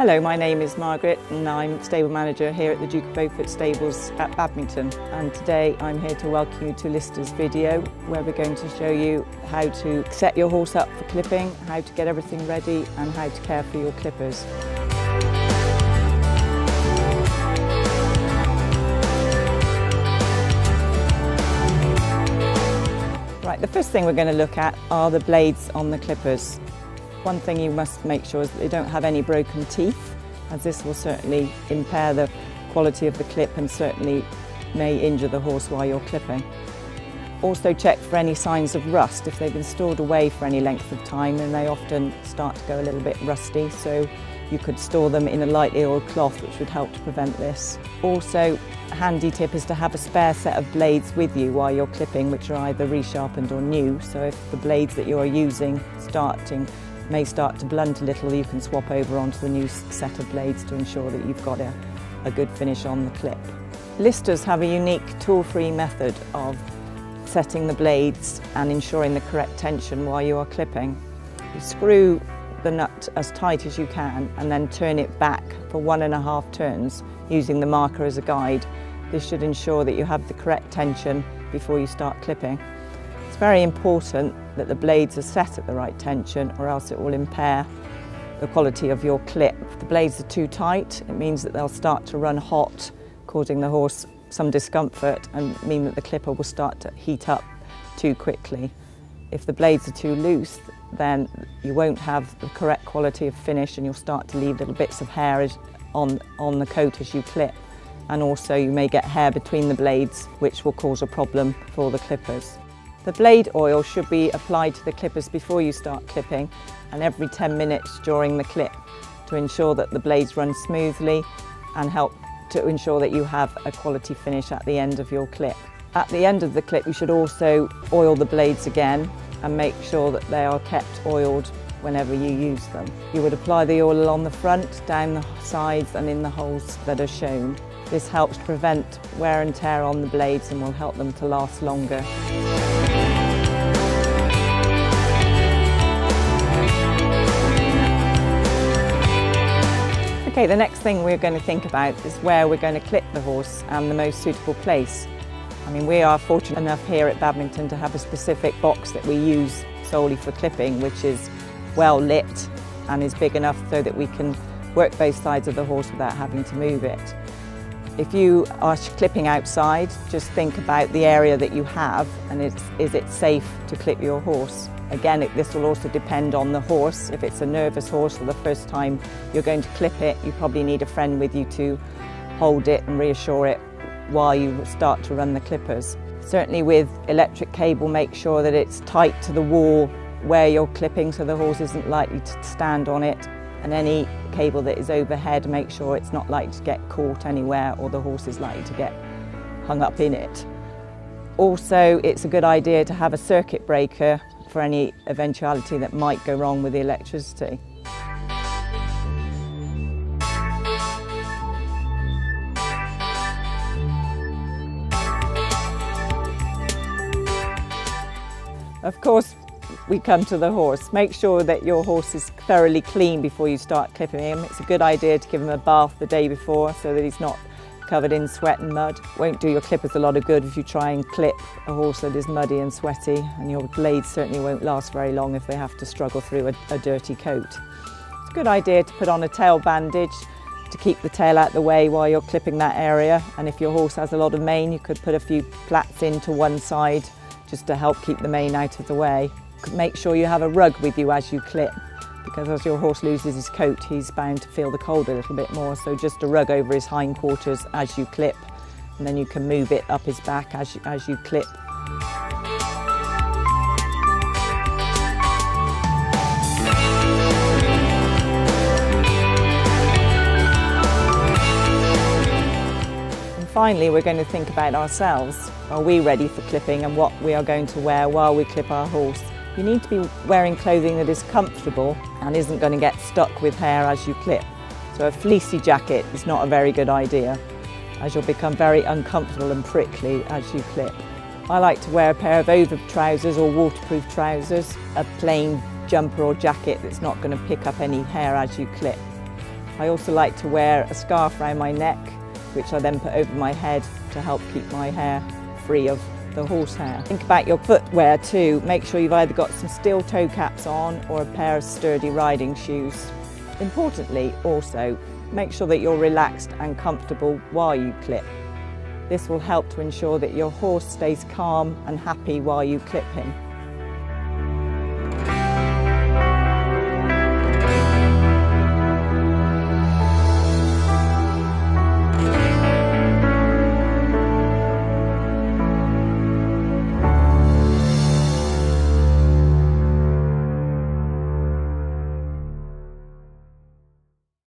Hello, my name is Margaret and I'm stable manager here at the Duke of Beaufort Stables at Badminton, and today I'm here to welcome you to Lister's video where we're going to show you how to set your horse up for clipping, how to get everything ready and how to care for your clippers. Right, the first thing we're going to look at are the blades on the clippers. One thing you must make sure is that they don't have any broken teeth, as this will certainly impair the quality of the clip and certainly may injure the horse while you're clipping. Also check for any signs of rust. If they've been stored away for any length of time, then they often start to go a little bit rusty, so you could store them in a lightly oiled cloth, which would help to prevent this. Also, a handy tip is to have a spare set of blades with you while you're clipping, which are either resharpened or new, so if the blades that you are using may start to blunt a little, you can swap over onto the new set of blades to ensure that you've got a good finish on the clip. Listers have a unique tool-free method of setting the blades and ensuring the correct tension while you are clipping. You screw the nut as tight as you can and then turn it back for 1.5 turns using the marker as a guide. This should ensure that you have the correct tension before you start clipping. It's very important that the blades are set at the right tension, or else it will impair the quality of your clip. If the blades are too tight, it means that they'll start to run hot, causing the horse some discomfort and mean that the clipper will start to heat up too quickly. If the blades are too loose, then you won't have the correct quality of finish and you'll start to leave little bits of hair on the coat as you clip. And also you may get hair between the blades, which will cause a problem for the clippers. The blade oil should be applied to the clippers before you start clipping and every 10 minutes during the clip to ensure that the blades run smoothly and help to ensure that you have a quality finish at the end of your clip. At the end of the clip, you should also oil the blades again and make sure that they are kept oiled whenever you use them. You would apply the oil along the front, down the sides and in the holes that are shown. This helps to prevent wear and tear on the blades and will help them to last longer. Okay, the next thing we're going to think about is where we're going to clip the horse and the most suitable place. I mean, we are fortunate enough here at Badminton to have a specific box that we use solely for clipping, which is well lit and is big enough so that we can work both sides of the horse without having to move it. If you are clipping outside, just think about the area that you have and is it safe to clip your horse. Again, this will also depend on the horse. If it's a nervous horse or the first time you're going to clip it, you probably need a friend with you to hold it and reassure it while you start to run the clippers. Certainly with electric cable, make sure that it's tight to the wall where you're clipping so the horse isn't likely to stand on it. And any cable that is overhead, make sure it's not likely to get caught anywhere or the horse is likely to get hung up in it. Also, it's a good idea to have a circuit breaker for any eventuality that might go wrong with the electricity. Of course, we come to the horse. Make sure that your horse is thoroughly clean before you start clipping him. It's a good idea to give him a bath the day before so that he's not covered in sweat and mud. Won't do your clippers a lot of good if you try and clip a horse that is muddy and sweaty, and your blades certainly won't last very long if they have to struggle through a dirty coat. It's a good idea to put on a tail bandage to keep the tail out the way while you're clipping that area, and if your horse has a lot of mane, you could put a few plaits into one side just to help keep the mane out of the way. Make sure you have a rug with you as you clip, because as your horse loses his coat, he's bound to feel the cold a little bit more, so just a rug over his hindquarters as you clip, and then you can move it up his back as you clip. And finally, we're going to think about ourselves. Are we ready for clipping and what we are going to wear while we clip our horse? You need to be wearing clothing that is comfortable and isn't going to get stuck with hair as you clip. So a fleecy jacket is not a very good idea, as you'll become very uncomfortable and prickly as you clip. I like to wear a pair of over trousers or waterproof trousers, a plain jumper or jacket that's not going to pick up any hair as you clip. I also like to wear a scarf around my neck, which I then put over my head to help keep my hair free of the horsehair. Think about your footwear too. Make sure you've either got some steel toe caps on or a pair of sturdy riding shoes. Importantly also, make sure that you're relaxed and comfortable while you clip. This will help to ensure that your horse stays calm and happy while you clip him.